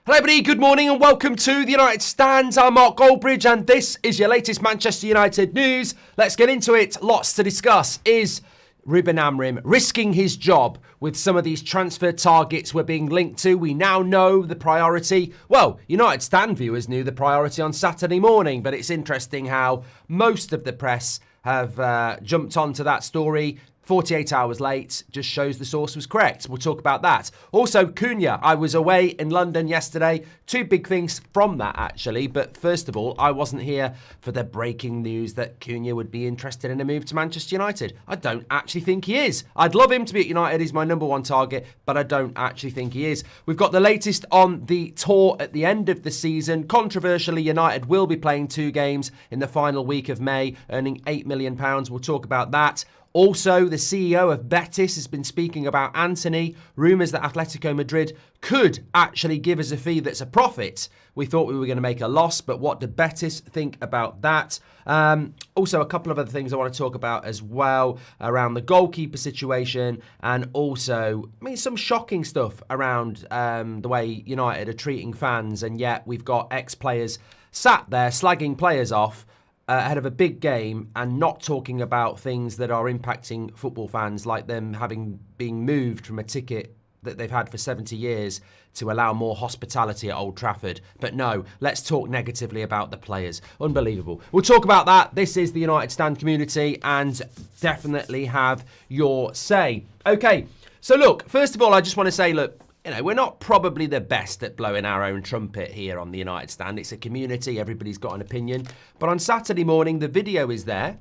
Hello everybody, good morning and welcome to the United Stand. I'm Mark Goldbridge and this is your latest Manchester United news. Let's get into it. Lots to discuss. Is Ruben Amorim risking his job with some of these transfer targets we're being linked to? We now know the priority. Well, United Stand viewers knew the priority on Saturday morning, but it's interesting how most of the press have jumped onto that story 48 hours late. Just shows the source was correct. We'll talk about that. Also, Cunha. I was away in London yesterday. Two big things from that, actually. But first of all, I wasn't here for the breaking news that Cunha would be interested in a move to Manchester United. I don't actually think he is. I'd love him to be at United. He's my number one target, but I don't actually think he is. We've got the latest on the tour at the end of the season. Controversially, United will be playing 2 games in the final week of May, earning £8 million. We'll talk about that. Also, the CEO of Betis has been speaking about Antony. Rumours that Atletico Madrid could actually give us a fee that's a profit. We thought we were going to make a loss, but what do Betis think about that? Also, a couple of other things I want to talk about as well around the goalkeeper situation and also, some shocking stuff around the way United are treating fans, and yet we've got ex-players sat there slagging players off ahead of a big game and not talking about things that are impacting football fans, like them being moved from a ticket that they've had for 70 years to allow more hospitality at Old Trafford. But no, let's talk negatively about the players. Unbelievable. We'll talk about that. This is the United Stand community and definitely have your say. Okay, so look, first of all, I just want to say, look, we're not probably the best at blowing our own trumpet here on the United Stand. It's a community. Everybody's got an opinion. But on Saturday morning, the video is there.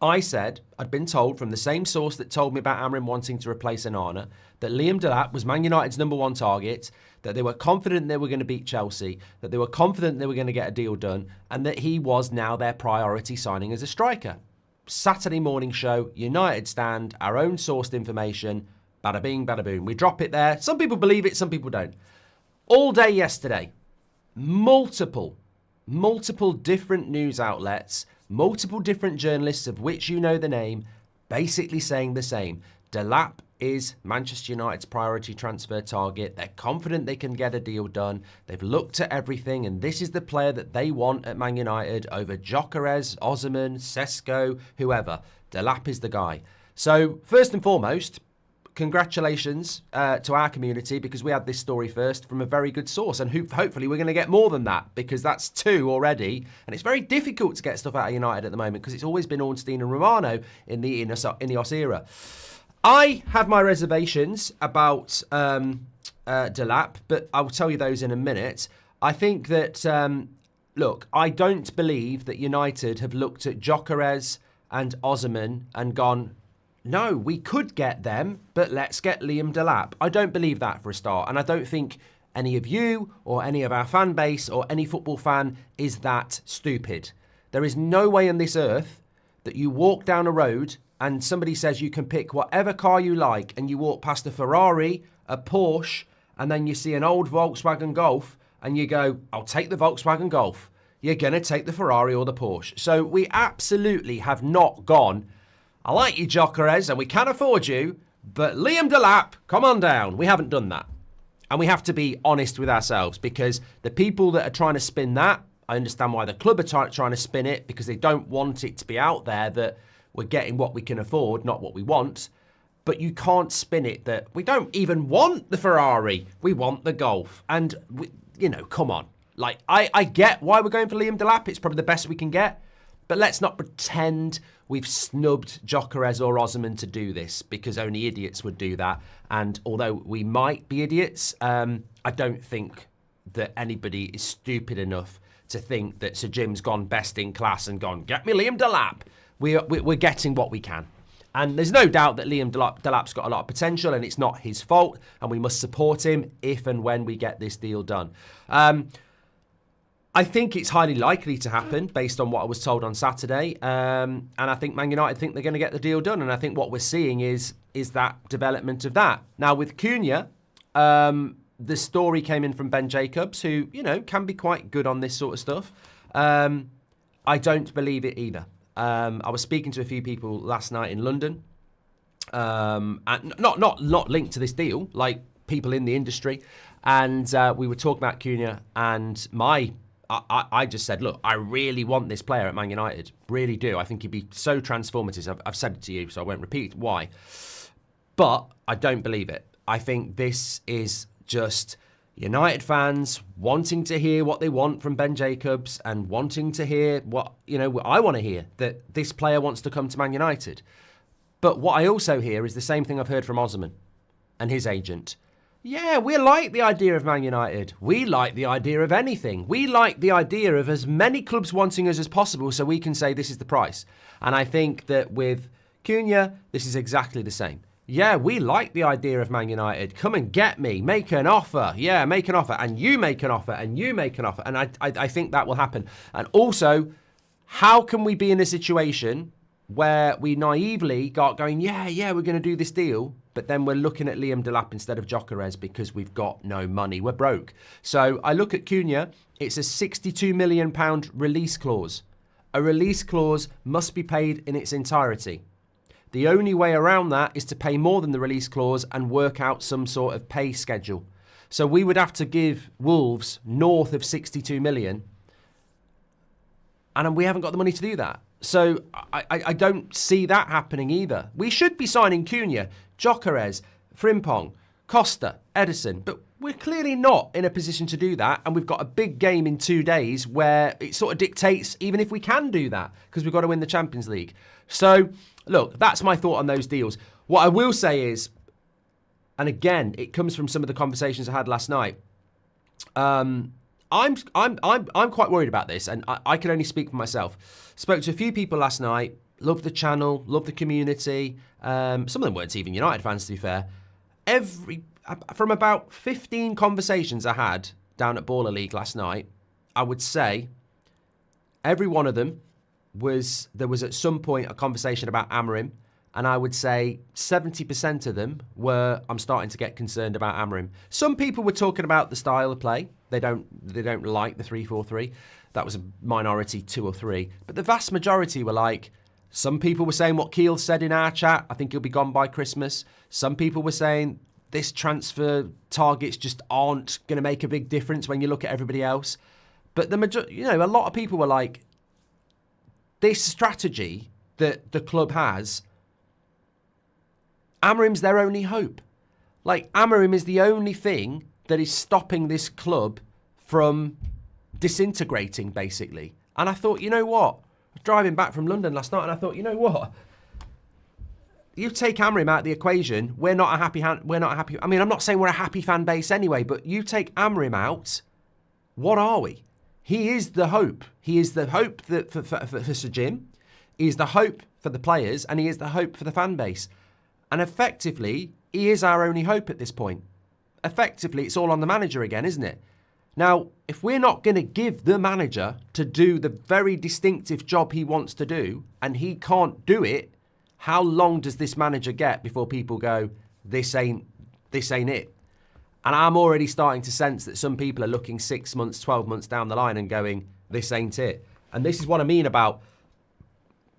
I said, I'd been told from the same source that told me about Amorim wanting to replace Onana, that Liam Delap was Man United's number one target, that they were confident they were going to beat Chelsea, that they were confident they were going to get a deal done, and that he was now their priority signing as a striker. Saturday morning show, United Stand, our own sourced information. Bada bing, bada boom. We drop it there. Some people believe it, some people don't. All day yesterday, multiple different news outlets, multiple different journalists of which you know the name, basically saying the same. Delap is Manchester United's priority transfer target. They're confident they can get a deal done. They've looked at everything, and this is the player that they want at Man United over Gyökeres, Osimhen, Sesko, whoever. Delap is the guy. So, first and foremost, congratulations to our community, because we had this story first from a very good source, and hopefully we're going to get more than that, because that's 2 already, and it's very difficult to get stuff out of United at the moment because it's always been Ornstein and Romano in the Ineos era. I have my reservations about Delap, but I'll tell you those in a minute. I think that, look, I don't believe that United have looked at Gyökeres and Osimhen and gone, no, we could get them, but let's get Liam Delap. I don't believe that for a start. And I don't think any of you or any of our fan base or any football fan is that stupid. There is no way on this earth that you walk down a road and somebody says you can pick whatever car you like, and you walk past a Ferrari, a Porsche, and then you see an old Volkswagen Golf and you go, I'll take the Volkswagen Golf. You're going to take the Ferrari or the Porsche. So we absolutely have not gone, I like you, Gyökeres, and we can afford you, but Liam Delap, come on down. We haven't done that. And we have to be honest with ourselves, because the people that are trying to spin that, I understand why the club are trying to spin it, because they don't want it to be out there that we're getting what we can afford, not what we want. But you can't spin it that we don't even want the Ferrari. We want the Golf. And, come on. Like, I get why we're going for Liam Delap. It's probably the best we can get. But let's not pretend we've snubbed Gyökeres or Osimhen to do this, because only idiots would do that. And although we might be idiots, I don't think that anybody is stupid enough to think that Sir Jim's gone best in class and gone, get me Liam Delap. We're getting what we can. And there's no doubt that Liam Delap's got a lot of potential, and it's not his fault, and we must support him if and when we get this deal done. I think it's highly likely to happen based on what I was told on Saturday. And I think Man United think they're going to get the deal done. And I think what we're seeing is that development of that. Now, with Cunha, the story came in from Ben Jacobs, who, can be quite good on this sort of stuff. I don't believe it either. I was speaking to a few people last night in London, and not linked to this deal, like people in the industry, and we were talking about Cunha, and I just said, look, I really want this player at Man United. Really do. I think he'd be so transformative. I've said it to you, so I won't repeat why. But I don't believe it. I think this is just United fans wanting to hear what they want from Ben Jacobs and wanting to hear what I want to hear, that this player wants to come to Man United. But what I also hear is the same thing I've heard from Osman and his agent. Yeah, we like the idea of Man United. We like the idea of anything. We like the idea of as many clubs wanting us as possible so we can say this is the price. And I think that with Cunha, this is exactly the same. Yeah, we like the idea of Man United. Come and get me. Make an offer. Yeah, make an offer. And you make an offer. And you make an offer. And I think that will happen. And also, how can we be in a situation where we naively got going, yeah, we're going to do this deal, but then we're looking at Liam Delap instead of Gyökeres because we've got no money. We're broke. So I look at Cunha. It's a £62 million release clause. A release clause must be paid in its entirety. The only way around that is to pay more than the release clause and work out some sort of pay schedule. So we would have to give Wolves north of 62 million, and we haven't got the money to do that. So I don't see that happening either. We should be signing Cunha, Gyökeres, Frimpong, Costa, Ederson, but we're clearly not in a position to do that, and we've got a big game in 2 days where it sort of dictates even if we can do that, because we've got to win the Champions League. So, look, that's my thought on those deals. What I will say is, and again, it comes from some of the conversations I had last night, I'm quite worried about this, and I can only speak for myself. Spoke to a few people last night, loved the channel, loved the community. Some of them weren't even United fans, to be fair. From about 15 conversations I had down at Baller League last night, I would say every one of them there was at some point a conversation about Amorim, and I would say 70% of them were, I'm starting to get concerned about Amorim. Some people were talking about the style of play. They don't like the 3-4-3. That was a minority, 2 or 3. But the vast majority were like, some people were saying what Keele said in our chat, I think he'll be gone by Christmas. Some people were saying this transfer targets just aren't going to make a big difference when you look at everybody else. But a lot of people were like, this strategy that the club has, Amorim's their only hope. Like, Amorim is the only thing that is stopping this club from disintegrating, basically. And I thought, you know what? I was driving back from London last night, and I thought, you know what? You take Amorim out of the equation, we're not a happy. I mean, I'm not saying we're a happy fan base anyway, but you take Amorim out, what are we? He is the hope. He is the hope for Sir Jim. He is the hope for the players, and he is the hope for the fan base. And effectively, he is our only hope at this point. Effectively, it's all on the manager again, isn't it? Now, if we're not going to give the manager to do the very distinctive job he wants to do, and he can't do it, how long does this manager get before people go, this ain't it? And I'm already starting to sense that some people are looking 6 months, 12 months down the line and going, this ain't it. And this is what I mean about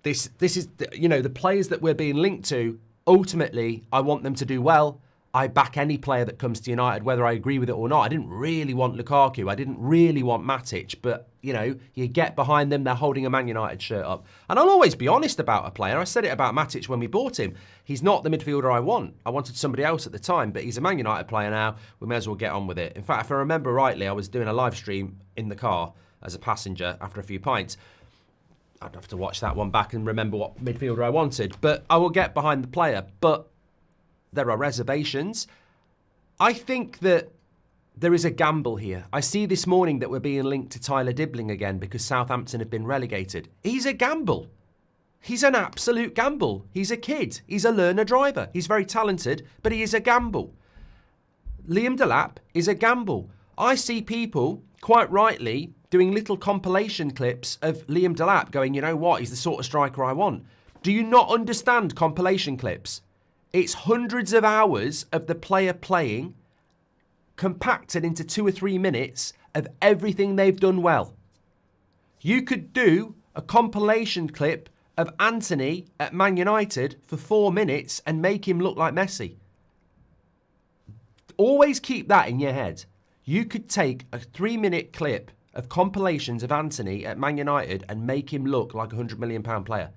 this. This is, the players that we're being linked to. Ultimately, I want them to do well. I back any player that comes to United, whether I agree with it or not. I didn't really want Lukaku. I didn't really want Matic. But, you get behind them, they're holding a Man United shirt up. And I'll always be honest about a player. I said it about Matic when we bought him. He's not the midfielder I want. I wanted somebody else at the time, but he's a Man United player now. We may as well get on with it. In fact, if I remember rightly, I was doing a live stream in the car as a passenger after a few pints. I'd have to watch that one back and remember what midfielder I wanted. But I will get behind the player. But there are reservations. I think that there is a gamble here. I see this morning that we're being linked to Tyler Dibling again because Southampton have been relegated. He's a gamble. He's an absolute gamble. He's a kid. He's a learner driver. He's very talented, but he is a gamble. Liam Delap is a gamble. I see people, quite rightly, doing little compilation clips of Liam Delap going, you know what, he's the sort of striker I want. Do you not understand compilation clips? It's hundreds of hours of the player playing compacted into 2 or 3 minutes of everything they've done well. You could do a compilation clip of Antony at Man United for 4 minutes and make him look like Messi. always keep that in your head. You could take a 3-minute clip of compilations of Antony at Man United and make him look like a £100 million player.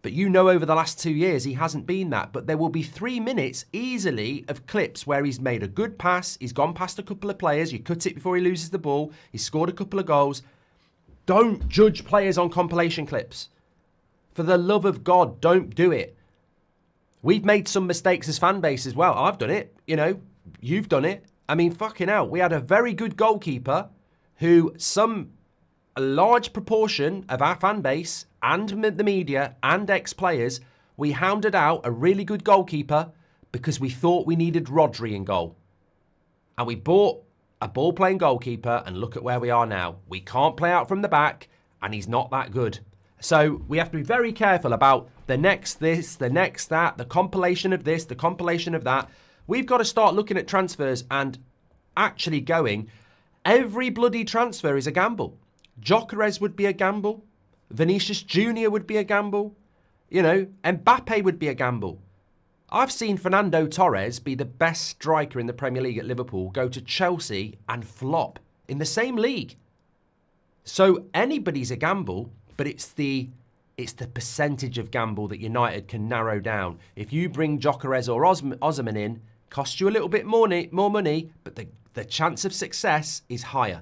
But you know over the last 2 years he hasn't been that. But there will be 3 minutes easily of clips where he's made a good pass, he's gone past a couple of players, you cut it before he loses the ball, he's scored a couple of goals. Don't judge players on compilation clips. For the love of God, don't do it. We've made some mistakes as fan base as well. I've done it, you know, you've done it. I mean, fucking hell, we had a very good goalkeeper who a large proportion of our fan base and the media and ex-players, we hounded out a really good goalkeeper because we thought we needed Rodri in goal. And we bought a ball-playing goalkeeper, and look at where we are now. We can't play out from the back, and he's not that good. So we have to be very careful about the next this, the next that, the compilation of this, the compilation of that. We've got to start looking at transfers and actually going, every bloody transfer is a gamble. Gyökeres would be a gamble. Vinicius Jr. would be a gamble. You know, Mbappe would be a gamble. I've seen Fernando Torres be the best striker in the Premier League at Liverpool, go to Chelsea and flop in the same league. So anybody's a gamble, but it's the percentage of gamble that United can narrow down. If you bring Gyökeres or Osimhen in, cost you a little bit more money, but the chance of success is higher.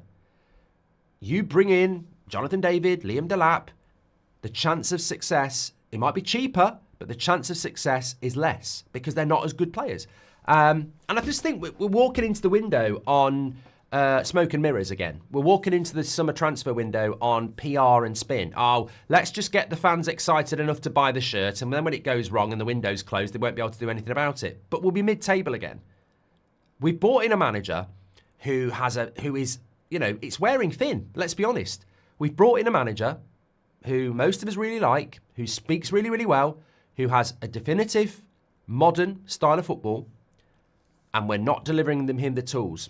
You bring in Jonathan David, Liam Delap, the chance of success, it might be cheaper, but the chance of success is less because they're not as good players. And I just think we're walking into the window on smoke and mirrors again. We're walking into the summer transfer window on PR and spin. Oh, let's just get the fans excited enough to buy the shirt, and then when it goes wrong and the window's closed, they won't be able to do anything about it. But we'll be mid-table again. We bought in a manager who is, you know, it's wearing thin, let's be honest. We've brought in a manager who most of us really like, who speaks really, really well, who has a definitive, modern style of football, and we're not delivering him the tools.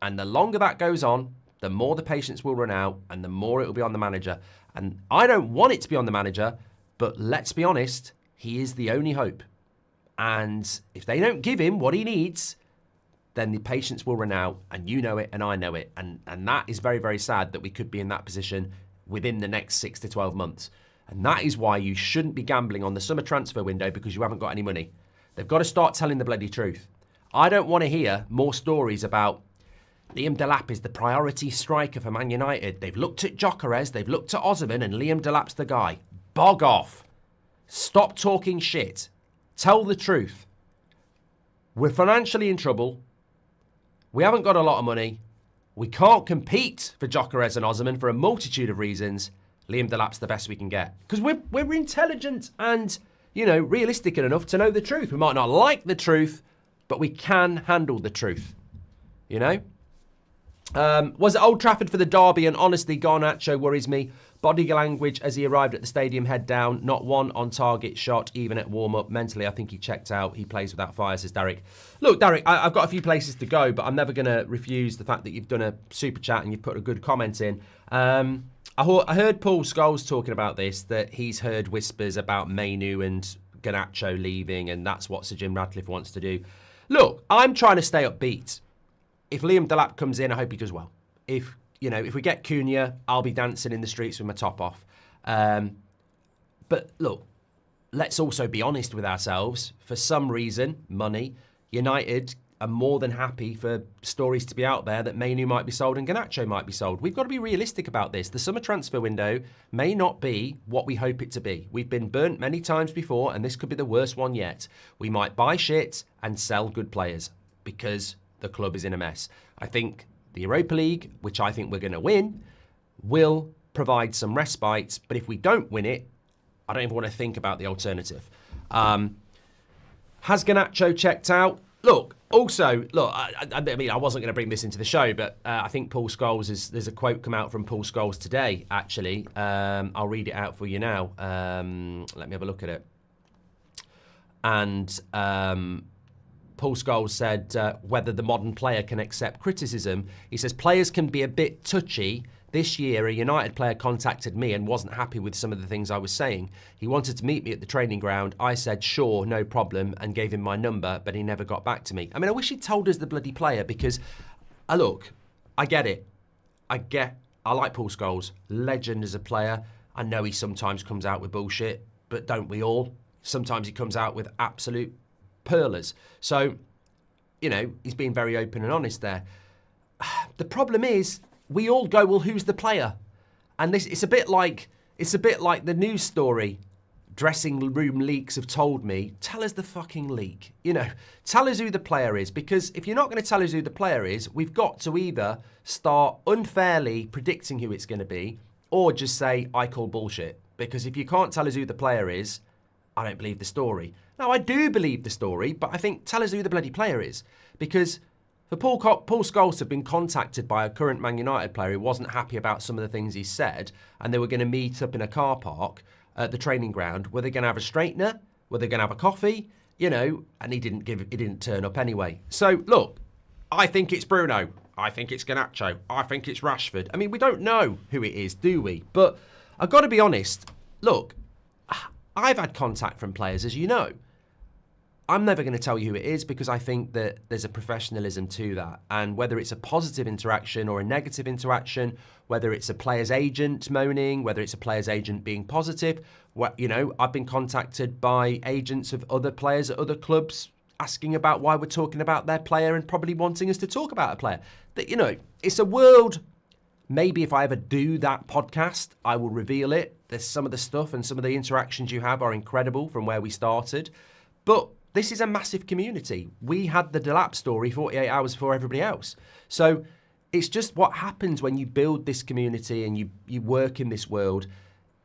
And the longer that goes on, the more the patience will run out and the more it will be on the manager. And I don't want it to be on the manager, but let's be honest, he is the only hope. And if they don't give him what he needs, then the patience will run out, and you know it and I know it. And that is very, very sad that we could be in that position within the next 6 to 12 months. And that is why you shouldn't be gambling on the summer transfer window because you haven't got any money. They've got to start telling the bloody truth. I don't want to hear more stories about Liam Delap is the priority striker for Man United. They've looked at Gyökeres, they've looked at Osimhen, and Liam Delap's the guy. Bog off. Stop talking shit. Tell the truth. We're financially in trouble. We haven't got a lot of money. We can't compete for Gyökeres and Osimhen for a multitude of reasons. Liam Delap's the best we can get. Because we're intelligent and, you know, realistic enough to know the truth. We might not like the truth, but we can handle the truth. You know? Was it Old Trafford for the derby? And honestly, Garnacho worries me. Body language as he arrived at the stadium, head down. Not one on-target shot, even at warm-up. Mentally, I think he checked out. He plays without fire, says Derek. Look, Derek, I've got a few places to go, but I'm never going to refuse the fact that you've done a super chat and you've put a good comment in. I heard Paul Scholes talking about this, that he's heard whispers about Mainu and Garnacho leaving, and that's what Sir Jim Radcliffe wants to do. Look, I'm trying to stay upbeat. If Liam Delap comes in, I hope he does well. If we get Cunha, I'll be dancing in the streets with my top off. But look, let's also be honest with ourselves. For some reason, money, United are more than happy for stories to be out there that Mainu might be sold and Garnacho might be sold. We've got to be realistic about this. The summer transfer window may not be what we hope it to be. We've been burnt many times before, and this could be the worst one yet. We might buy shit and sell good players because the club is in a mess. I think the Europa League, which I think we're going to win, will provide some respite. But if we don't win it, I don't even want to think about the alternative. Has Garnacho checked out? Look, I mean, I wasn't going to bring this into the show, but I think Paul Scholes there's a quote come out from Paul Scholes today, actually. I'll read it out for you now. Let me have a look at it. And Paul Scholes said whether the modern player can accept criticism. He says players can be a bit touchy. This year, a United player contacted me and wasn't happy with some of the things I was saying. He wanted to meet me at the training ground. I said, sure, no problem, and gave him my number, but he never got back to me. I mean, I wish he'd told us the bloody player because, look, I get it. I like Paul Scholes, legend as a player. I know he sometimes comes out with bullshit, but don't we all? Sometimes he comes out with absolute pearlers. So, he's being very open and honest there. The problem is, we all go, well, who's the player? And it's a bit like the news story. Dressing room leaks have told me, tell us the fucking leak. Tell us who the player is. Because if you're not going to tell us who the player is, we've got to either start unfairly predicting who it's going to be, or just say, I call bullshit. Because if you can't tell us who the player is, I don't believe the story. Now, I do believe the story, but I think tell us who the bloody player is. Because for Paul Scholes to have been contacted by a current Man United player who wasn't happy about some of the things he said, and they were going to meet up in a car park at the training ground, were they going to have a straightener? Were they going to have a coffee? And he didn't turn up anyway. So, look, I think it's Bruno. I think it's Garnacho. I think it's Rashford. I mean, we don't know who it is, do we? But I've got to be honest. Look, I've had contact from players, as you know. I'm never going to tell you who it is because I think that there's a professionalism to that. And whether it's a positive interaction or a negative interaction, whether it's a player's agent moaning, whether it's a player's agent being positive, I've been contacted by agents of other players at other clubs asking about why we're talking about their player and probably wanting us to talk about a player. That, it's a world. Maybe if I ever do that podcast, I will reveal it. There's some of the stuff and some of the interactions you have are incredible from where we started. But this is a massive community. We had the Delap story 48 hours before everybody else. So it's just what happens when you build this community and you work in this world.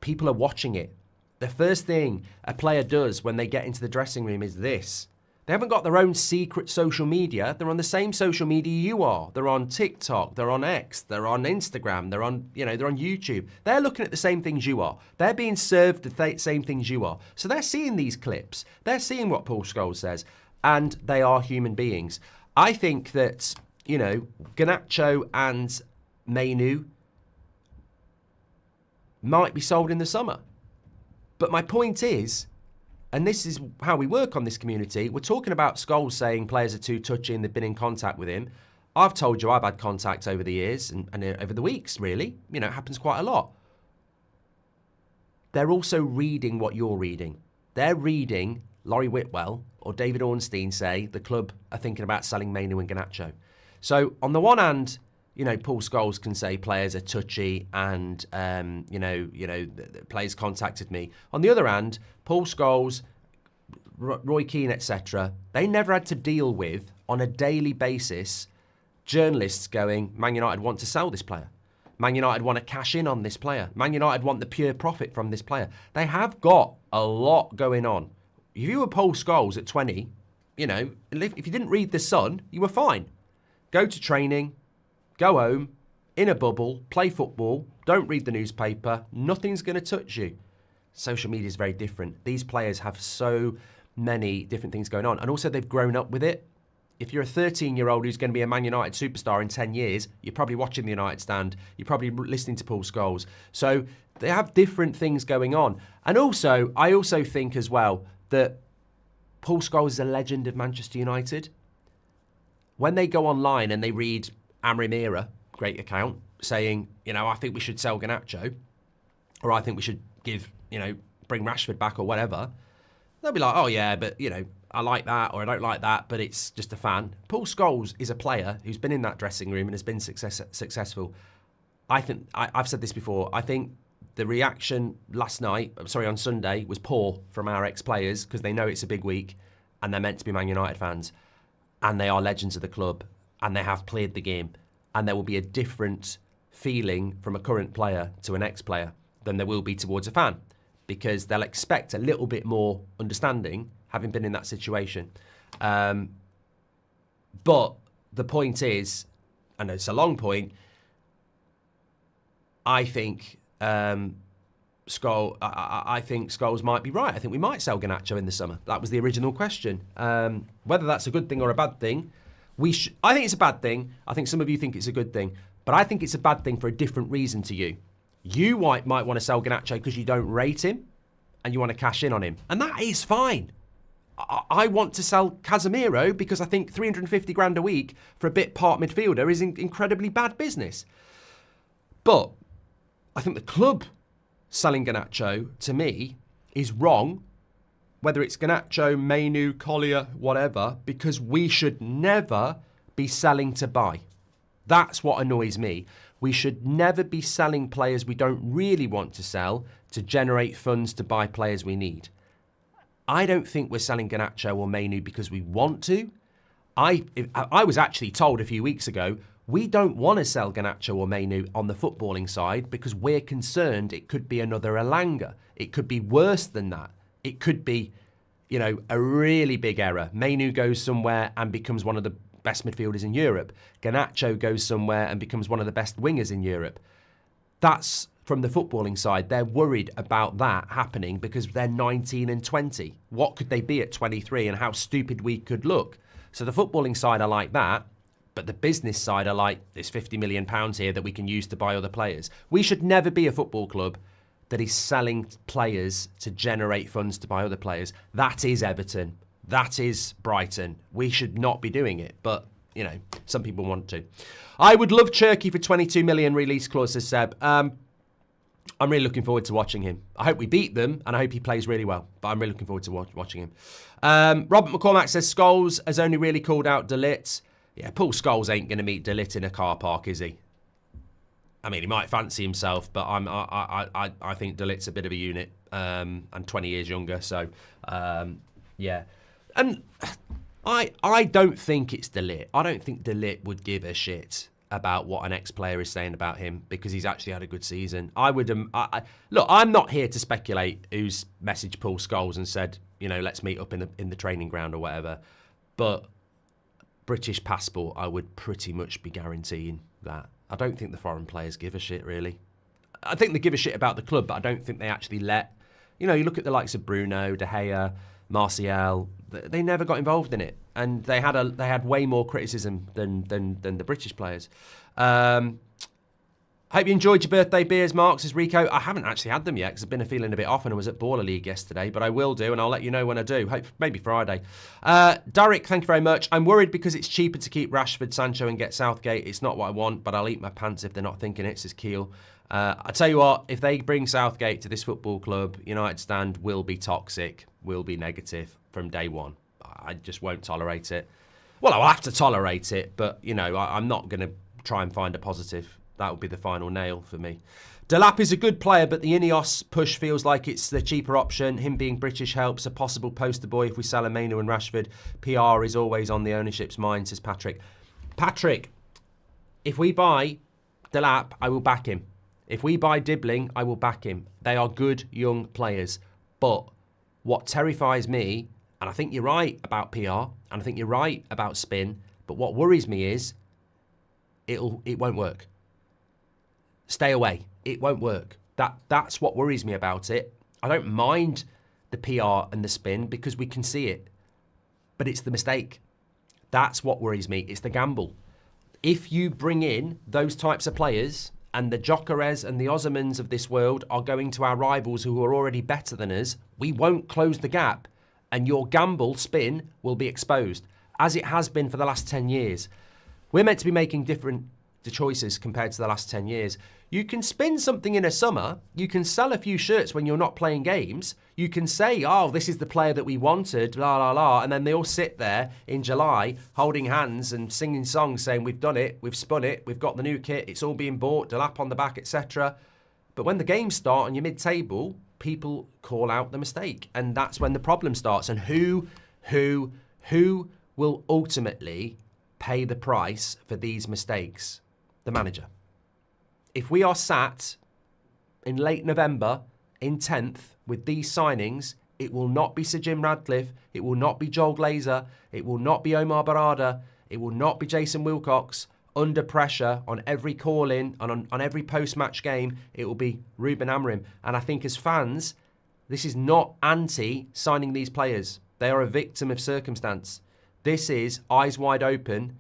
People are watching it. The first thing a player does when they get into the dressing room is this. They haven't got their own secret social media. They're on the same social media you are. They're on TikTok, they're on X, they're on Instagram, they're on YouTube. They're looking at the same things you are. They're being served the same things you are. So they're seeing these clips. They're seeing what Paul Scholes says, and they are human beings. I think that, Garnacho and Mainu might be sold in the summer. But my point is, and this is how we work on this community, we're talking about Scholes saying players are too touchy and they've been in contact with him. I've told you I've had contact over the years and over the weeks, really. It happens quite a lot. They're also reading what you're reading. They're reading Laurie Whitwell or David Ornstein say the club are thinking about selling Mainu and Garnacho. So on the one hand, Paul Scholes can say players are touchy and, the players contacted me. On the other hand, Paul Scholes, Roy Keane, etc., they never had to deal with, on a daily basis, journalists going, Man United want to sell this player. Man United want to cash in on this player. Man United want the pure profit from this player. They have got a lot going on. If you were Paul Scholes at 20, if you didn't read The Sun, you were fine. Go to training, go home, in a bubble, play football, don't read the newspaper, nothing's going to touch you. Social media is very different. These players have so many different things going on. And also they've grown up with it. If you're a 13-year-old who's going to be a Man United superstar in 10 years, you're probably watching the United Stand. You're probably listening to Paul Scholes. So they have different things going on. And also, I also think as well that Paul Scholes is a legend of Manchester United. When they go online and they read Amorim era, great account, saying, I think we should sell Garnacho, or I think we should bring Rashford back or whatever, they'll be like, oh yeah, but, I like that or I don't like that, but it's just a fan. Paul Scholes is a player who's been in that dressing room and has been successful. I think, I've said this before, I think the reaction on Sunday was poor from our ex-players because they know it's a big week and they're meant to be Man United fans and they are legends of the club and they have played the game, and there will be a different feeling from a current player to an ex-player than there will be towards a fan, because they'll expect a little bit more understanding having been in that situation. But the point is, and it's a long point, I think I think Scholes might be right. I think we might sell Garnacho in the summer. That was the original question. Whether that's a good thing or a bad thing, I think it's a bad thing. I think some of you think it's a good thing. But I think it's a bad thing for a different reason to you. You might want to sell Garnacho because you don't rate him and you want to cash in on him. And that is fine. I want to sell Casemiro because I think 350 grand a week for a bit part midfielder is incredibly bad business. But I think the club selling Garnacho, to me, is wrong. Whether it's Garnacho, Mainu, Collier, whatever, because we should never be selling to buy. That's what annoys me. We should never be selling players we don't really want to sell to generate funds to buy players we need. I don't think we're selling Garnacho or Mainu because we want to. I was actually told a few weeks ago, we don't want to sell Garnacho or Mainu on the footballing side because we're concerned it could be another Elanga. It could be worse than that. It could be, a really big error. Mainu goes somewhere and becomes one of the best midfielders in Europe. Garnacho goes somewhere and becomes one of the best wingers in Europe. That's from the footballing side. They're worried about that happening because they're 19 and 20. What could they be at 23 and how stupid we could look? So the footballing side are like that, but the business side are like, there's £50 million here that we can use to buy other players. We should never be a football club that is selling players to generate funds to buy other players. That is Everton. That is Brighton. We should not be doing it, but, some people want to. I would love Cherky for 22 million release clause, says Seb. I'm really looking forward to watching him. I hope we beat them, and I hope he plays really well, but I'm really looking forward to watching him. Robert McCormack says, Scholes has only really called out De Ligt. Yeah, Paul Scholes ain't going to meet De Ligt in a car park, is he? I mean, he might fancy himself, but I think De Ligt's a bit of a unit, and 20 years younger, so, yeah. And I don't think it's De Ligt. I don't think De Ligt would give a shit about what an ex-player is saying about him because he's actually had a good season. I would, look, I'm not here to speculate who's messaged Paul Scholes and said, let's meet up in the training ground or whatever, but British passport, I would pretty much be guaranteeing that. I don't think the foreign players give a shit, really. I think they give a shit about the club, but I don't think they actually let... you look at the likes of Bruno, De Gea, Martial, they never got involved in it. And they had way more criticism than the British players. Hope you enjoyed your birthday beers, Mark, says Rico. I haven't actually had them yet because I've been feeling a bit off and I was at Baller League yesterday, but I will do and I'll let you know when I do. Hope maybe Friday. Derek, thank you very much. I'm worried because it's cheaper to keep Rashford, Sancho and get Southgate. It's not what I want, but I'll eat my pants if they're not thinking it, says Keel. I tell you what, if they bring Southgate to this football club, United Stand will be toxic, will be negative from day one. I just won't tolerate it. Well, I'll have to tolerate it, but, I'm not going to try and find a positive. That would be the final nail for me. Delap is a good player, but the Ineos push feels like it's the cheaper option. Him being British helps. A possible poster boy if we sell Mainu and Rashford. PR is always on the ownership's mind, says Patrick. Patrick, if we buy Delap, I will back him. If we buy Dibling, I will back him. They are good young players. But what terrifies me, and I think you're right about PR, and I think you're right about spin, but what worries me is it won't work. Stay away. It won't work. That's what worries me about it. I don't mind the PR and the spin because we can see it. But it's the mistake. That's what worries me. It's the gamble. If you bring in those types of players and the Gyökeres and the Osimhens of this world are going to our rivals who are already better than us, we won't close the gap and your gamble spin will be exposed, as it has been for the last 10 years. We're meant to be making different choices compared to the last 10 years. You can spin something in a summer. You can sell a few shirts when you're not playing games. You can say, oh, this is the player that we wanted, la, la, la. And then they all sit there in July holding hands and singing songs saying, we've done it, we've spun it, we've got the new kit, it's all being bought, Delap on the back, etc. But when the games start and you're mid-table, people call out the mistake. And that's when the problem starts. And who will ultimately pay the price for these mistakes? The manager. If we are sat in late November in 10th with these signings, it will not be Sir Jim Radcliffe, it will not be Joel Glazer, it will not be Omar Barada, it will not be Jason Wilcox. under pressure on every call-in and on every post-match game, it will be Ruben Amorim. And I think as fans, this is not anti-signing these players. They are a victim of circumstance. This is eyes wide open.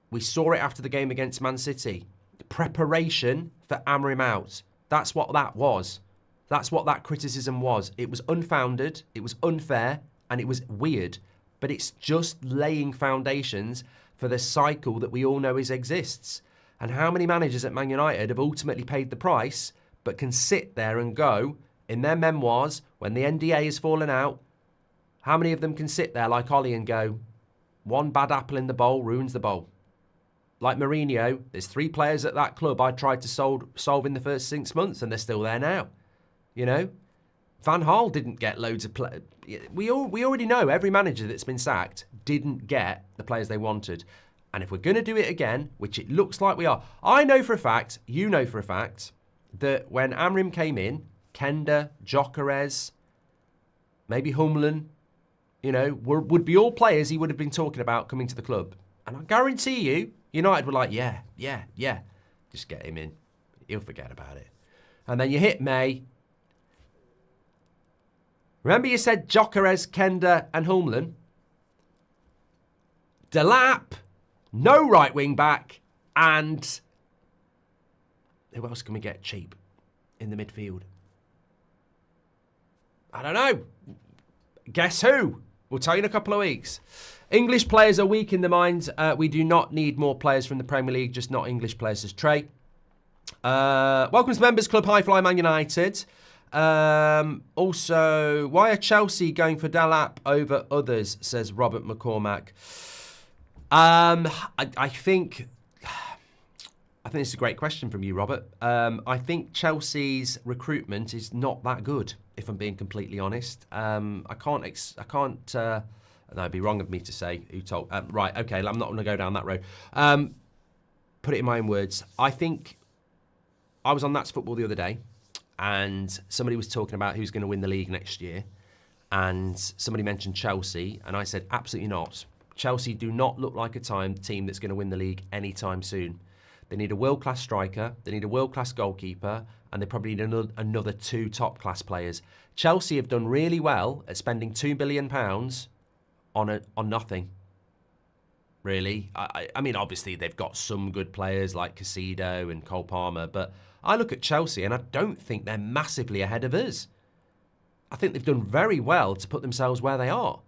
We saw it after the game against Man City. Preparation for Amorim out. That's what that was. That's what that criticism was. It was unfounded, it was unfair, and it was weird. But it's just laying foundations for the cycle that we all know exists. And how many managers at Man United have ultimately paid the price, but can sit there and go, in their memoirs, when the NDA has fallen out, how many of them can sit there like Ollie and go, one bad apple in the bowl ruins the bowl? Like Mourinho, there's 3 players at that club I tried to solve in the first 6 months, and they're still there now. You know? Van Gaal didn't get loads of play. We already know every manager that's been sacked didn't get the players they wanted. And if we're going to do it again, which it looks like we are, I know for a fact, you know for a fact, that when Amorim came in, Kenda, Gyökeres, maybe Humlen, you know, would be all players he would have been talking about coming to the club. And I guarantee you, United were like, yeah, just get him in. He'll forget about it. And then you hit May. Remember you said Gyökeres, Kenda and Humlen? Delap, no right wing back, and who else can we get cheap in the midfield? I don't know. Guess who? We'll tell you in a couple of weeks. English players are weak in the mind. We do not need more players from the Premier League, just not English players, says Trey. Welcome to Members Club, High Fly Man United. Also, why are Chelsea going for Delap over others, says Robert McCormack. I think this is a great question from you, Robert. I think Chelsea's recruitment is not that good, if I'm being completely honest. I can't. No, it'd be wrong of me to say who told. Right, okay, I'm not going to go down that road. Put it in my own words. I think I was on That's Football the other day, and somebody was talking about who's going to win the league next year, and somebody mentioned Chelsea, and I said absolutely not. Chelsea do not look like a team that's going to win the league anytime soon. They need a world-class striker, they need a world-class goalkeeper, and they probably need another 2 top-class players. Chelsea have done really well at spending £2 billion on nothing, really. I mean, obviously, they've got some good players like Caicedo and Cole Palmer, but I look at Chelsea and I don't think they're massively ahead of us. I think they've done very well to put themselves where they are.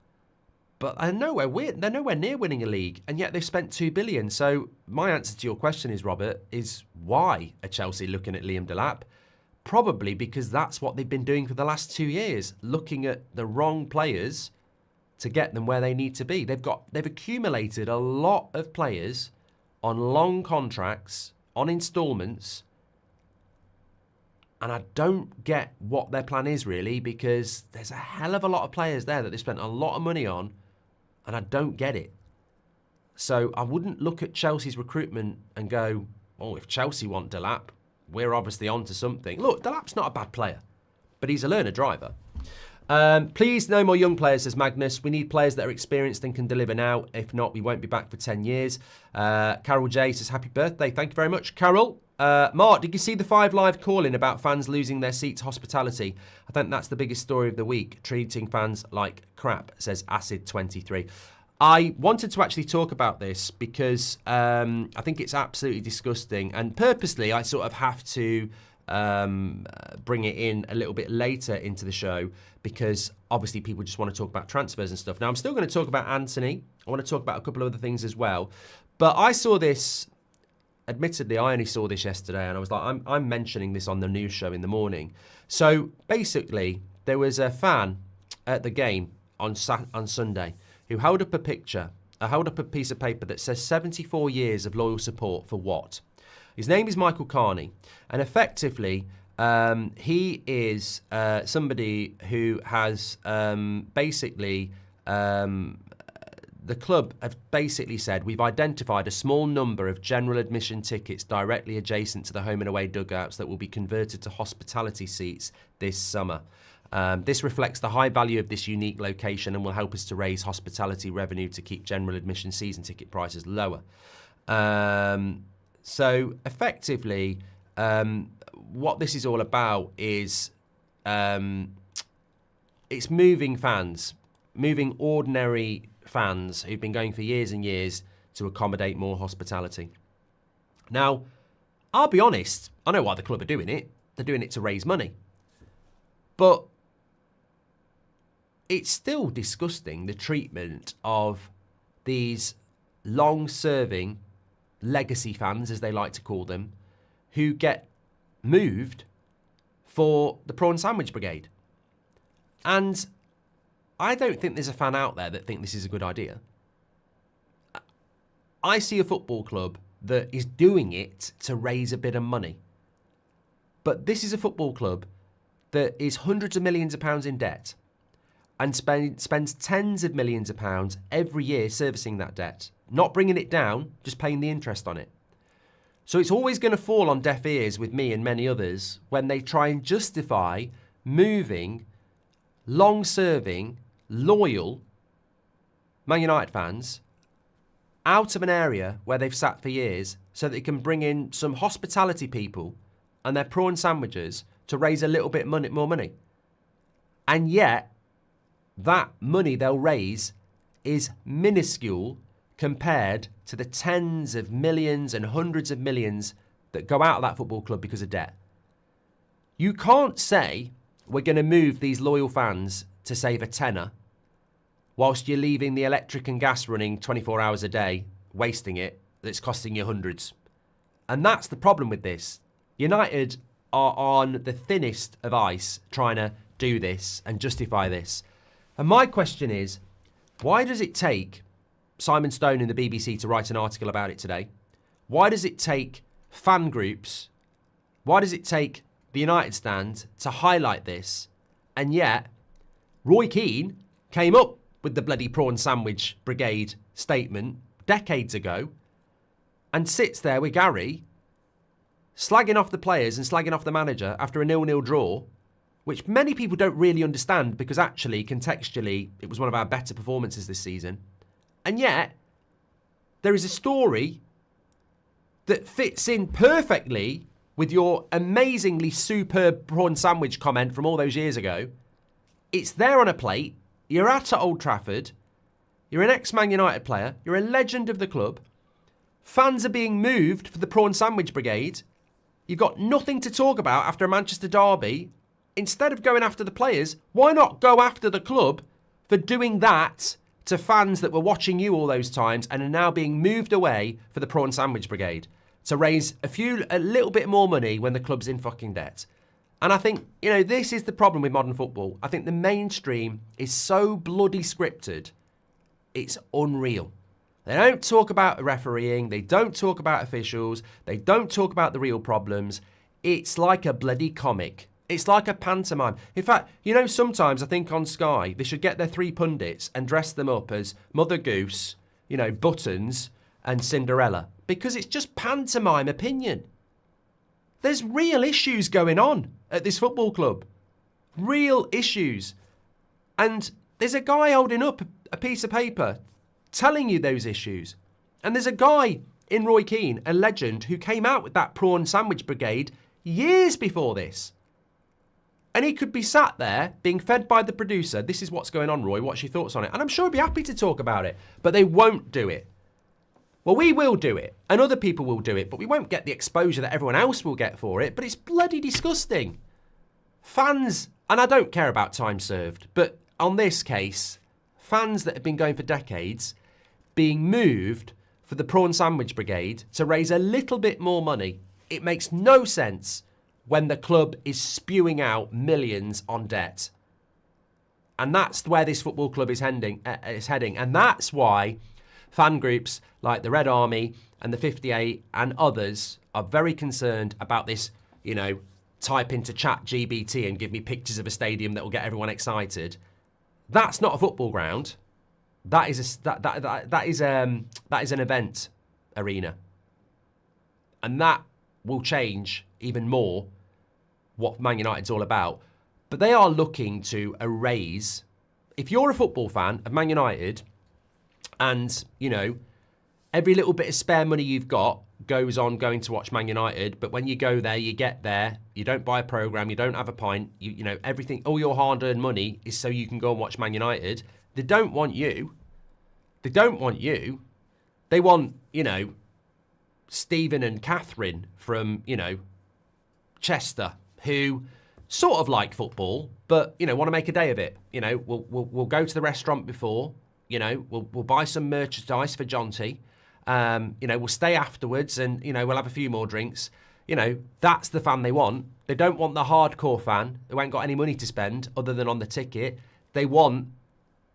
But they're nowhere near winning a league, and yet they've spent £2 billion. So my answer to your question is, Robert, is why are Chelsea looking at Liam Delap? Probably because that's what they've been doing for the last 2 years, looking at the wrong players to get them where they need to be. They've accumulated a lot of players on long contracts, on instalments, and I don't get what their plan is really, because there's a hell of a lot of players there that they spent a lot of money on, and I don't get it. So I wouldn't look at Chelsea's recruitment and go, oh, if Chelsea want Delap, we're obviously on to something. Look, Delap's not a bad player, but he's a learner driver. Please, no more young players, says Magnus. We need players that are experienced and can deliver now. If not, we won't be back for 10 years. Carol J says, happy birthday. Thank you very much, Carol. Mark, did you see the 5 Live call-in about fans losing their seat to hospitality? I think that's the biggest story of the week. Treating fans like crap, says Acid23. I wanted to actually talk about this because I think it's absolutely disgusting. And purposely, I sort of have to bring it in a little bit later into the show because obviously people just want to talk about transfers and stuff. Now, I'm still going to talk about Antony. I want to talk about a couple of other things as well. But I saw this, admittedly, I only saw this yesterday, and I was like, I'm mentioning this on the news show in the morning. So basically, there was a fan at the game on Sunday who held up a picture, held up a piece of paper that says 74 years of loyal support for what? His name is Michael Carney, and effectively, he is somebody who has basically, the club have basically said, we've identified a small number of general admission tickets directly adjacent to the home and away dugouts that will be converted to hospitality seats this summer. This reflects the high value of this unique location and will help us to raise hospitality revenue to keep general admission season ticket prices lower. So effectively, what this is all about is it's moving fans, moving ordinary fans who've been going for years and years to accommodate more hospitality. Now, I'll be honest, I know why the club are doing it. They're doing it to raise money. But it's still disgusting, the treatment of these long-serving legacy fans, as they like to call them, who get moved for the prawn sandwich brigade. And I don't think there's a fan out there that think this is a good idea. I see a football club that is doing it to raise a bit of money. But this is a football club that is hundreds of millions of pounds in debt and spends tens of millions of pounds every year servicing that debt, not bringing it down, just paying the interest on it. So it's always going to fall on deaf ears with me and many others when they try and justify moving long-serving, loyal Man United fans out of an area where they've sat for years so that they can bring in some hospitality people and their prawn sandwiches to raise a little bit more money. And yet, that money they'll raise is minuscule compared to the tens of millions and hundreds of millions that go out of that football club because of debt. You can't say we're going to move these loyal fans to save a tenner whilst you're leaving the electric and gas running 24 hours a day, wasting it, that's costing you hundreds. And that's the problem with this. United are on the thinnest of ice trying to do this and justify this. And my question is, why does it take Simon Stone in the BBC to write an article about it today? Why does it take fan groups? Why does it take the United stand to highlight this? And yet, Roy Keane came up with the bloody prawn sandwich brigade statement decades ago and sits there with Gary slagging off the players and slagging off the manager after a 0-0 draw, which many people don't really understand because actually, contextually, it was one of our better performances this season. And yet, there is a story that fits in perfectly with your amazingly superb prawn sandwich comment from all those years ago. It's there on a plate. You're at Old Trafford. You're an ex-Man United player. You're a legend of the club. Fans are being moved for the prawn sandwich brigade. You've got nothing to talk about after a Manchester derby. Instead of going after the players, why not go after the club for doing that to fans that were watching you all those times and are now being moved away for the prawn sandwich brigade to raise a little bit more money when the club's in fucking debt? And I think, this is the problem with modern football. I think the mainstream is so bloody scripted, it's unreal. They don't talk about refereeing, they don't talk about officials, they don't talk about the real problems. It's like a bloody comic. It's like a pantomime. In fact, sometimes I think on Sky, they should get their 3 pundits and dress them up as Mother Goose, Buttons and Cinderella, because it's just pantomime opinion. There's real issues going on at this football club. Real issues. And there's a guy holding up a piece of paper telling you those issues. And there's a guy in Roy Keane, a legend, who came out with that prawn sandwich brigade years before this. And he could be sat there being fed by the producer. This is what's going on, Roy. What's your thoughts on it? And I'm sure he'd be happy to talk about it. But they won't do it. Well, we will do it. And other people will do it. But we won't get the exposure that everyone else will get for it. But it's bloody disgusting. Fans, and I don't care about time served, but on this case, fans that have been going for decades being moved for the prawn sandwich brigade to raise a little bit more money. It makes no sense when the club is spewing out millions on debt. And that's where this football club is heading. And that's why fan groups like the Red Army and the 58 and others are very concerned about this, type into chat GBT and give me pictures of a stadium that will get everyone excited. That's not a football ground. That is an event arena. And that will change even more what Man United's all about. But they are looking to erase, if you're a football fan of Man United and, Every little bit of spare money you've got goes on going to watch Man United, but when you go there, you get there, you don't buy a programme, you don't have a pint, you know, everything, all your hard-earned money is so you can go and watch Man United. They don't want you. They don't want you. They want, you know, Stephen and Catherine from, you know, Chester, who sort of like football, but, you know, want to make a day of it. You know, we'll go to the restaurant before, you know, we'll buy some merchandise for Jonty. You know, we'll stay afterwards and, you know, we'll have a few more drinks. You know, that's the fan they want. They don't want the hardcore fan who ain't got any money to spend other than on the ticket. They want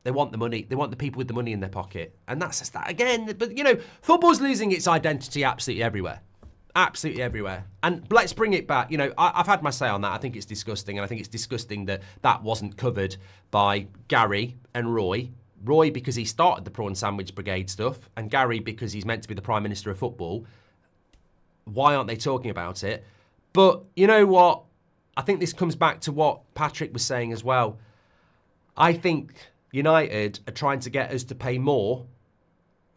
the money. They want the people with the money in their pocket. And that's just that again. But, you know, football's losing its identity absolutely everywhere. Absolutely everywhere. And let's bring it back. You know, I've had my say on that. I think it's disgusting. And I think it's disgusting that that wasn't covered by Gary and Roy. Roy because he started the Prawn Sandwich Brigade stuff, and Gary because he's meant to be the Prime Minister of Football. Why aren't they talking about it? But you know what? I think this comes back to what Patrick was saying as well. I think United are trying to get us to pay more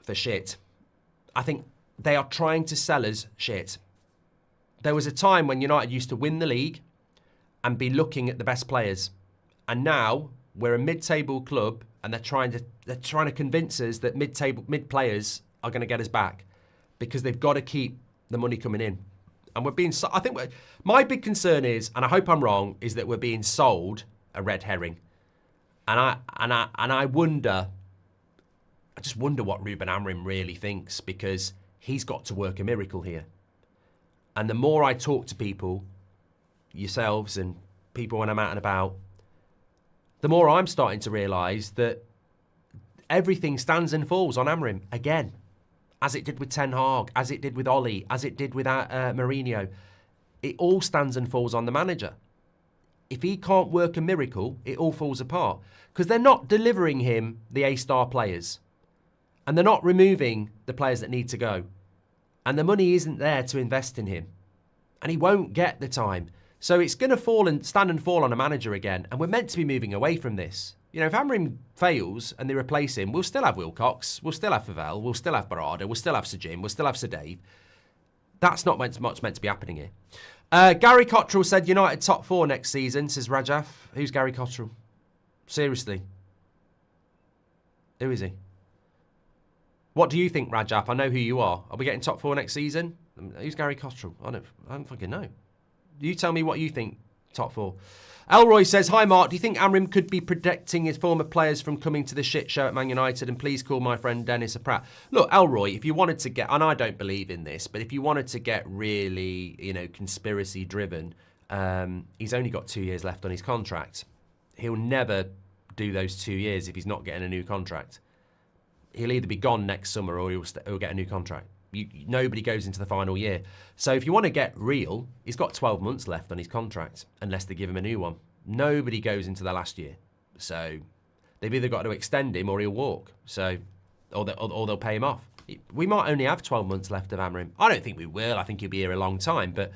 for shit. I think they are trying to sell us shit. There was a time when United used to win the league and be looking at the best players. And now we're a mid-table club and they're trying to convince us that mid players are going to get us back because they've got to keep the money coming in. And we're being, I think my big concern is, and I hope I'm wrong, is that we're being sold a red herring. And I wonder, I just wonder what Ruben Amorim really thinks, because he's got to work a miracle here. And the more I talk to people, yourselves and people when I'm out and about, the more I'm starting to realise that everything stands and falls on Amorim again, as it did with Ten Hag, as it did with Ollie, as it did with Mourinho. It all stands and falls on the manager. If he can't work a miracle, it all falls apart. Because they're not delivering him the A-star players. And they're not removing the players that need to go. And the money isn't there to invest in him. And he won't get the time. So it's going to stand and fall on a manager again. And we're meant to be moving away from this. You know, if Amorim fails and they replace him, we'll still have Wilcox, we'll still have Favell, we'll still have Barada, we'll still have Sir Jim, we'll still have Sir Dave. That's not much meant to be happening here. Gary Cottrell said United top 4 next season, says Rajaf. Who's Gary Cottrell? Seriously. Who is he? What do you think, Rajaf? I know who you are. Are we getting top 4 next season? Who's Gary Cottrell? I don't fucking know. You tell me what you think, top 4. Elroy says, hi Mark, do you think Amorim could be protecting his former players from coming to the shit show at Man United? And please call my friend Dennis a prat. Look, Elroy, if you wanted to get, and I don't believe in this, but if you wanted to get really, you know, conspiracy driven, he's only got 2 years left on his contract. He'll never do those 2 years if he's not getting a new contract. He'll either be gone next summer or he'll get a new contract. Nobody goes into the final year. So if you want to get real, he's got 12 months left on his contract, unless they give him a new one. Nobody goes into the last year. So they've either got to extend him or he'll walk. So, or they'll pay him off. We might only have 12 months left of Amorim. I don't think we will. I think he'll be here a long time. But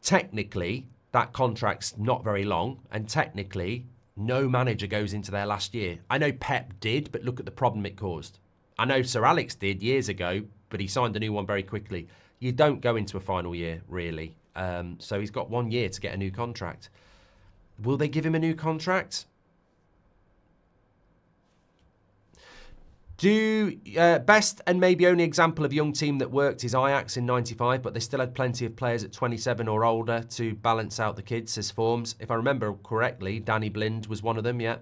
technically, that contract's not very long. And technically, no manager goes into their last year. I know Pep did, but look at the problem it caused. I know Sir Alex did years ago, but he signed a new one very quickly. You don't go into a final year, really. So he's got 1 year to get a new contract. Will they give him a new contract? Best and maybe only example of young team that worked is Ajax in 95, but they still had plenty of players at 27 or older to balance out the kids, says Forms. If I remember correctly, Danny Blind was one of them, yeah.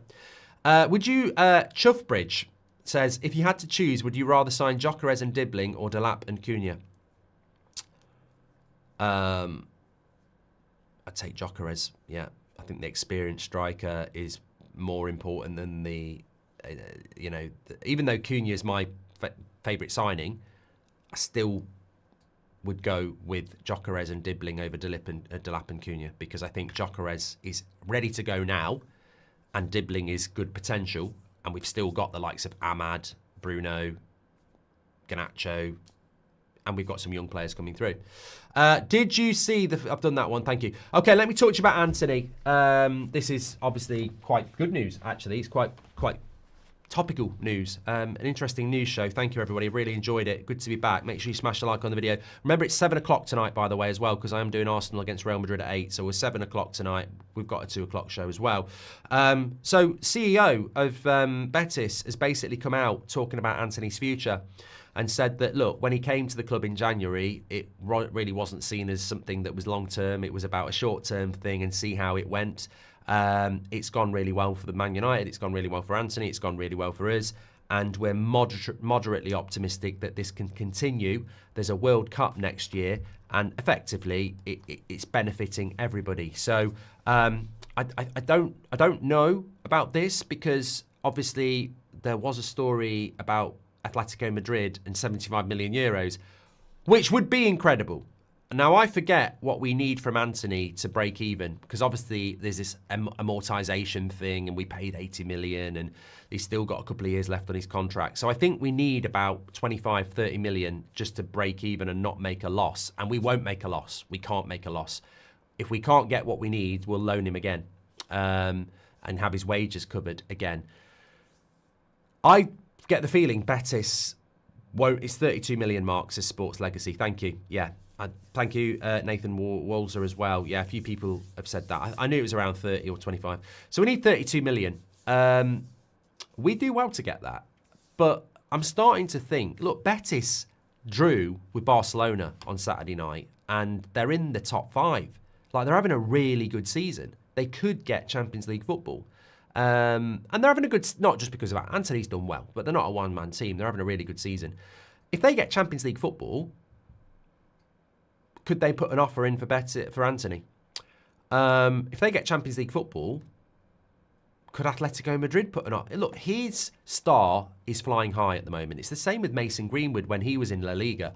Chuffbridge says, if you had to choose, would you rather sign Gyökeres and Dibling or Delap and Cunha? I'd take Gyökeres, yeah. I think the experienced striker is more important than the, even though Cunha is my favourite signing, I still would go with Gyökeres and Dibling over Delap and Cunha, because I think Gyökeres is ready to go now and Dibling is good potential. And we've still got the likes of Ahmad, Bruno, Garnacho, and we've got some young players coming through. Did you see the... I've done that one, thank you. Okay, let me talk to you about Antony. This is obviously quite good news, actually. It's quite topical news, an interesting news show. Thank you, everybody. Really enjoyed it. Good to be back. Make sure you smash the like on the video. Remember, it's 7 o'clock tonight, by the way, as well, because I am doing Arsenal against Real Madrid at 8. So we're 7 o'clock tonight. We've got a 2 o'clock show as well. So CEO of Betis has basically come out talking about Antony's future and said that, look, when he came to the club in January, it really wasn't seen as something that was long-term. It was about a short-term thing and see how it went. It's gone really well for the Man United. It's gone really well for Antony. It's gone really well for us. And we're moderately optimistic that this can continue. There's a World Cup next year, and effectively, it's benefiting everybody. So I don't know about this, because obviously there was a story about Atletico Madrid and 75 million euros, which would be incredible. Now, I forget what we need from Antony to break even, because obviously there's this amortization thing, and we paid 80 million and he's still got a couple of years left on his contract. So I think we need about 25, 30 million just to break even and not make a loss. And we won't make a loss. We can't make a loss. If we can't get what we need, we'll loan him again and have his wages covered again. I get the feeling Betis won't. It's 32 million marks as sports legacy. Thank you. Yeah. Thank you, Nathan Walzer as well. Yeah, a few people have said that. I knew it was around 30 or 25. So we need 32 million. We do well to get that. But I'm starting to think, look, Betis drew with Barcelona on Saturday night, and they're in the top 5. Like, they're having a really good season. They could get Champions League football. And they're having a good, not just because of that. Antony's done well, but they're not a one-man team. They're having a really good season. If they get Champions League football, could they put an offer in for Antony? If they get Champions League football, could Atletico Madrid put an offer? Look, his star is flying high at the moment. It's the same with Mason Greenwood when he was in La Liga.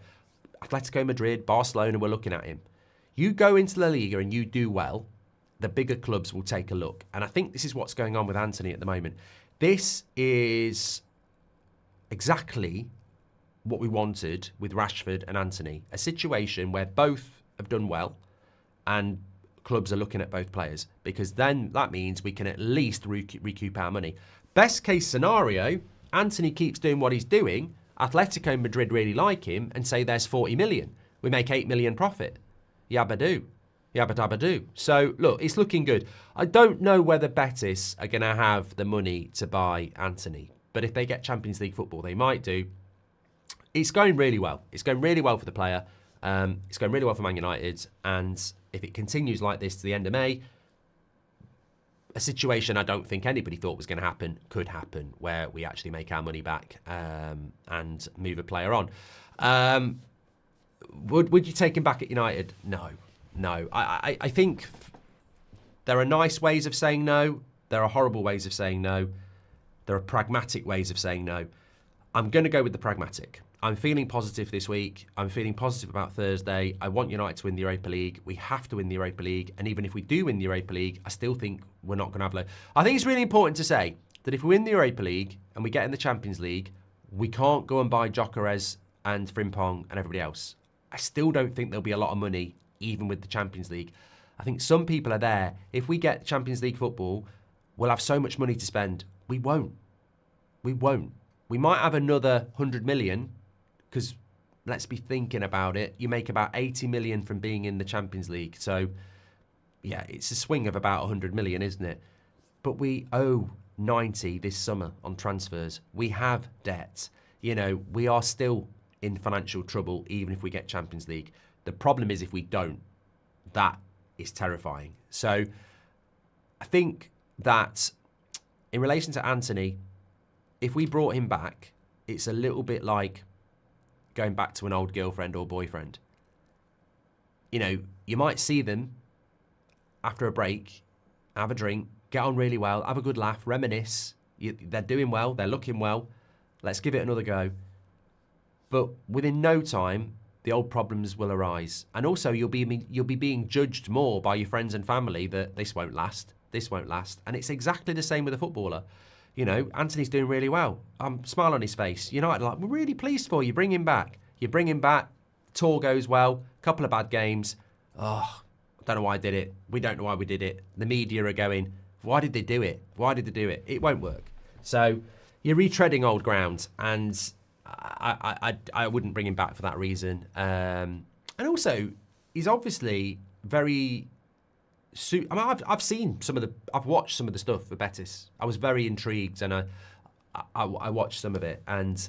Atletico Madrid, Barcelona were looking at him. You go into La Liga and you do well, the bigger clubs will take a look. And I think this is what's going on with Antony at the moment. This is exactly what we wanted with Rashford and Antony. A situation where both have done well and clubs are looking at both players, because then that means we can at least recoup our money. Best case scenario, Antony keeps doing what he's doing, Atletico Madrid really like him and say there's 40 million. We make 8 million profit. Yabba-doo. Yabba-dabba-doo. So, look, it's looking good. I don't know whether Betis are going to have the money to buy Antony, but if they get Champions League football, they might do. It's going really well. It's going really well for the player. It's going really well for Man United. And if it continues like this to the end of May, a situation I don't think anybody thought was going to happen could happen, where we actually make our money back and move a player on. Would you take him back at United? No. I think there are nice ways of saying no. There are horrible ways of saying no. There are pragmatic ways of saying no. I'm going to go with the pragmatic. I'm feeling positive this week. I'm feeling positive about Thursday. I want United to win the Europa League. We have to win the Europa League. And even if we do win the Europa League, I still think we're not going to have I think it's really important to say that if we win the Europa League and we get in the Champions League, we can't go and buy Gyökeres and Frimpong and everybody else. I still don't think there'll be a lot of money, even with the Champions League. I think some people are there. If we get Champions League football, we'll have so much money to spend. We won't. We might have another 100 million, because let's be thinking about it. You make about 80 million from being in the Champions League. So, yeah, it's a swing of about 100 million, isn't it? But we owe 90 this summer on transfers. We have debt. You know, we are still in financial trouble, even if we get Champions League. The problem is if we don't, that is terrifying. So I think that in relation to Antony, if we brought him back, it's a little bit like going back to an old girlfriend or boyfriend. You know, you might see them after a break, have a drink, get on really well, have a good laugh, reminisce. They're doing well, they're looking well. Let's give it another go. But within no time, the old problems will arise. And also, you'll be being judged more by your friends and family that this won't last. And it's exactly the same with a footballer. You know, Antony's doing really well. Smile on his face. United are like, we're really pleased for you. Bring him back. You bring him back. Tour goes well. Couple of bad games. Oh, I don't know why I did it. We don't know why we did it. The media are going, why did they do it? Why did they do it? It won't work. So, you're retreading old ground, and I wouldn't bring him back for that reason. And also, he's obviously very. I've seen I've watched some of the stuff for Betis. I was very intrigued, and I watched some of it, and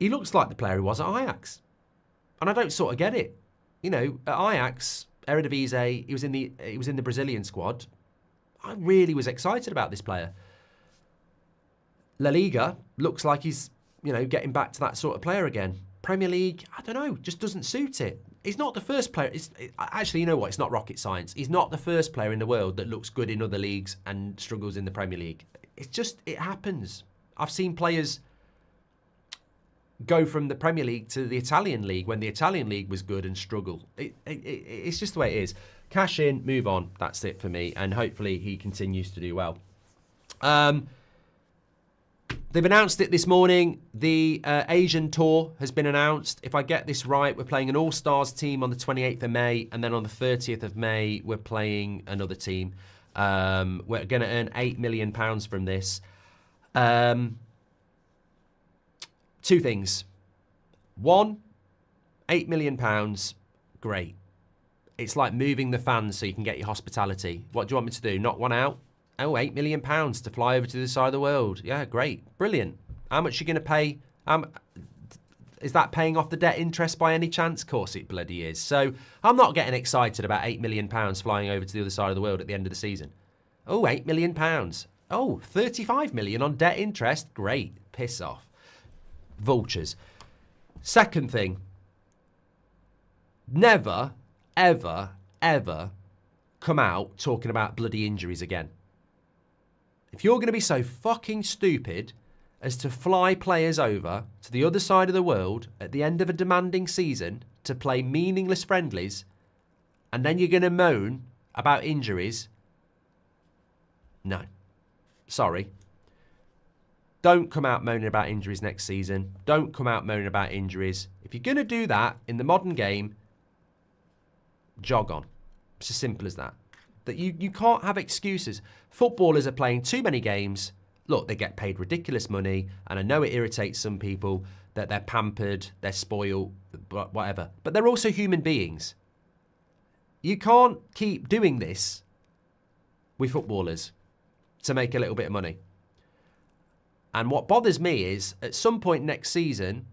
he looks like the player he was at Ajax, and I don't sort of get it. You know, at Ajax, Eredivisie, he was in the Brazilian squad. I really was excited about this player. La Liga looks like he's, getting back to that sort of player again. Premier League, I don't know, just doesn't suit it. He's not the first player. Actually, you know what? It's not rocket science. He's not the first player in the world that looks good in other leagues and struggles in the Premier League. It happens. I've seen players go from the Premier League to the Italian League when the Italian League was good and struggle. It's just the way it is. Cash in, move on. That's it for me. And hopefully he continues to do well. They've announced it this morning. The Asian tour has been announced. If I get this right, we're playing an All-Stars team on the 28th of May, and then on the 30th of May, we're playing another team. We're going to earn £8 million from this. Two things. One, £8 million, great. It's like moving the fans so you can get your hospitality. What do you want me to do? Knock one out? Oh, £8 million to fly over to the side of the world. Yeah, great. Brilliant. How much are you going to pay? Is that paying off the debt interest by any chance? Of course it bloody is. So I'm not getting excited about £8 million flying over to the other side of the world at the end of the season. Oh, £8 million. Oh, 35 million on debt interest. Great. Piss off. Vultures. Second thing. Never, ever, ever come out talking about bloody injuries again. If you're going to be so fucking stupid as to fly players over to the other side of the world at the end of a demanding season to play meaningless friendlies, and then you're going to moan about injuries, no. Sorry. Don't come out moaning about injuries next season. Don't come out moaning about injuries. If you're going to do that in the modern game, jog on. It's as simple as that. That you can't have excuses. Footballers are playing too many games. Look, they get paid ridiculous money, and I know it irritates some people that they're pampered, they're spoiled, whatever. But they're also human beings. You can't keep doing this with footballers to make a little bit of money. And what bothers me is, at some point next season,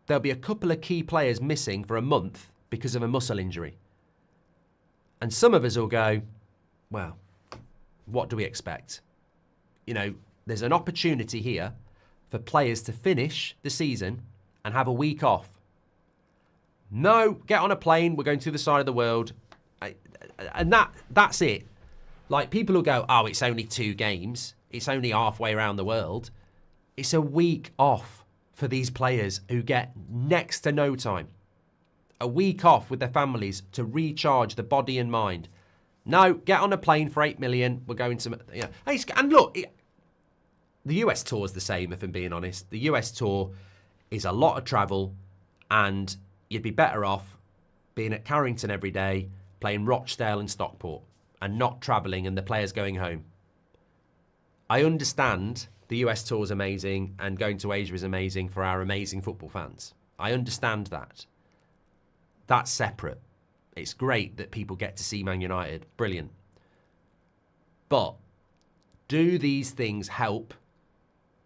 there'll be a couple of key players missing for a month because of a muscle injury. And some of us will go, well, what do we expect? There's an opportunity here for players to finish the season and have a week off. No, get on a plane, we're going to the side of the world. And that's it. Like, people will go, oh, it's only 2 games. It's only halfway around the world. It's a week off for these players who get next to no time. A week off with their families to recharge the body and mind. No, get on a plane for 8 million. We're going to... And look, the US tour is the same, if I'm being honest. The US tour is a lot of travel, and you'd be better off being at Carrington every day, playing Rochdale and Stockport, and not travelling and the players going home. I understand the US tour is amazing, and going to Asia is amazing for our amazing football fans. I understand that. That's separate. It's great that people get to see Man United. Brilliant. But do these things help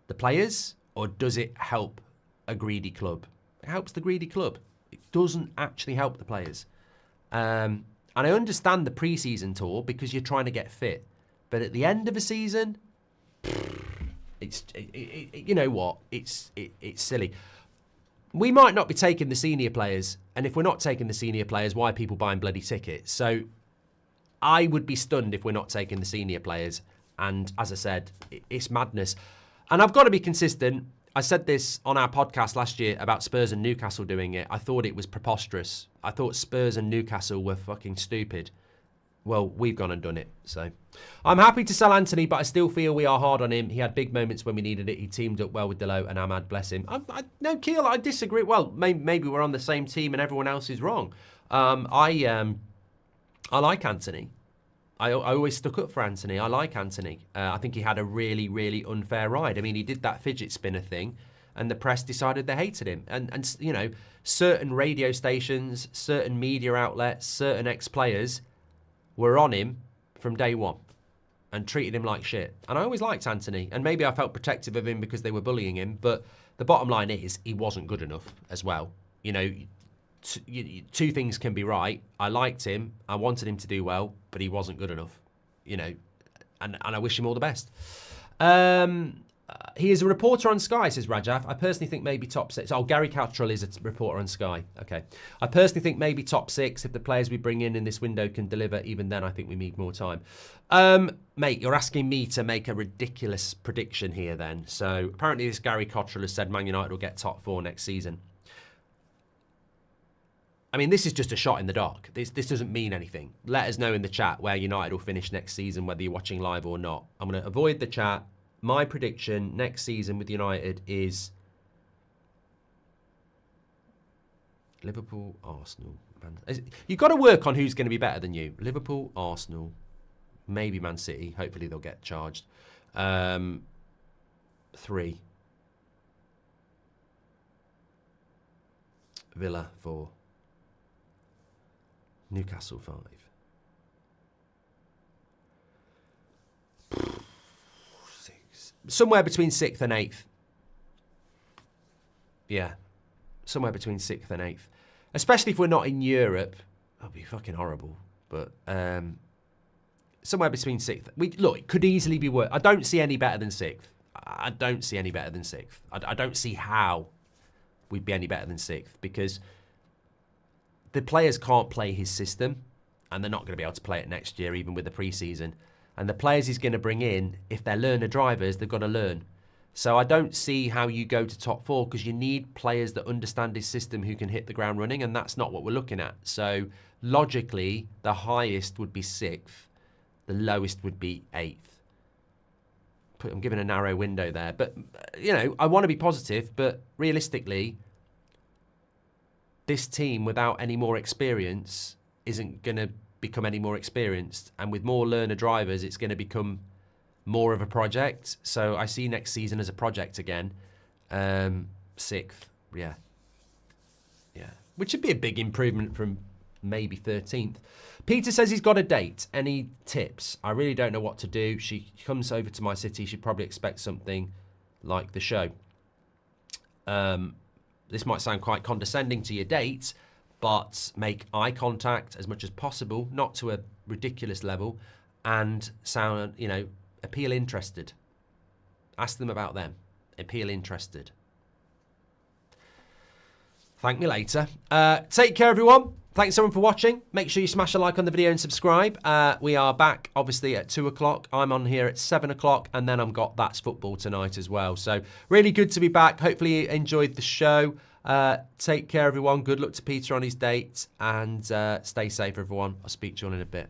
the players, or does it help a greedy club? It helps the greedy club. It doesn't actually help the players. And I understand the pre-season tour because you're trying to get fit. But at the end of a season, you know what? It's silly. We might not be taking the senior players, and if we're not taking the senior players, why are people buying bloody tickets? So I would be stunned if we're not taking the senior players. And as I said, it's madness. And I've got to be consistent. I said this on our podcast last year about Spurs and Newcastle doing it. I thought it was preposterous. I thought Spurs and Newcastle were fucking stupid. Well, we've gone and done it. So I'm happy to sell Antony, but I still feel we are hard on him. He had big moments when we needed it. He teamed up well with Delap and Ahmad, bless him. No, Keel, I disagree. Well, maybe we're on the same team and everyone else is wrong. I like Antony. I always stuck up for Antony. I like Antony. I think he had a really, really unfair ride. I mean, he did that fidget spinner thing, and the press decided they hated him. And you know, certain radio stations, certain media outlets, certain ex-players were on him from day one and treated him like shit. And I always liked Antony, and maybe I felt protective of him because they were bullying him, but the bottom line is he wasn't good enough as well. You know, two things can be right. I liked him, I wanted him to do well, but he wasn't good enough. You know, and I wish him all the best. He is a reporter on Sky, says Rajaf. I personally think maybe top 6. Oh, Gary Cottrell is a reporter on Sky. Okay. I personally think maybe top 6. If the players we bring in this window can deliver, even then I think we need more time. Mate, you're asking me to make a ridiculous prediction here then. So apparently this Gary Cottrell has said Man United will get top 4 next season. I mean, this is just a shot in the dark. This doesn't mean anything. Let us know in the chat where United will finish next season, whether you're watching live or not. I'm going to avoid the chat. My prediction next season with United is Liverpool, Arsenal. You've got to work on who's going to be better than you. Liverpool, Arsenal, maybe Man City. Hopefully they'll get charged. 3. Villa, 4. Newcastle, 5. Somewhere between 6th and 8th. Yeah. Somewhere between 6th and 8th. Especially if we're not in Europe. That'd be fucking horrible. But somewhere between 6th. Look, it could easily be worse. I don't see any better than 6th. I don't see any better than 6th. I don't see how we'd be any better than 6th. Because the players can't play his system. And they're not going to be able to play it next year, even with the pre-season. And the players he's going to bring in, if they're learner drivers, they've got to learn. So I don't see how you go to top 4 because you need players that understand his system who can hit the ground running, and that's not what we're looking at. So logically, the highest would be 6th. The lowest would be 8th. I'm giving a narrow window there. But, you know, I want to be positive, but realistically, this team without any more experience isn't going to become any more experienced, and with more learner drivers it's going to become more of a project. So I see next season as a project again. 6th, yeah, which would be a big improvement from maybe 13th. Peter says he's got a date. Any tips? I really don't know what to do. She comes over to my city, she'd probably expect something like the show. This might sound quite condescending to your date, but make eye contact as much as possible, not to a ridiculous level, and sound, you know, appeal interested. Ask them about them. Appeal interested. Thank me later. Take care, everyone. Thanks, everyone, for watching. Make sure you smash a like on the video and subscribe. We are back, obviously, at 2 o'clock. I'm on here at 7 o'clock, and then I've got That's Football tonight as well. So really good to be back. Hopefully you enjoyed the show. Take care, everyone. Good luck to Peter on his date, and stay safe, everyone. I'll speak to you all in a bit.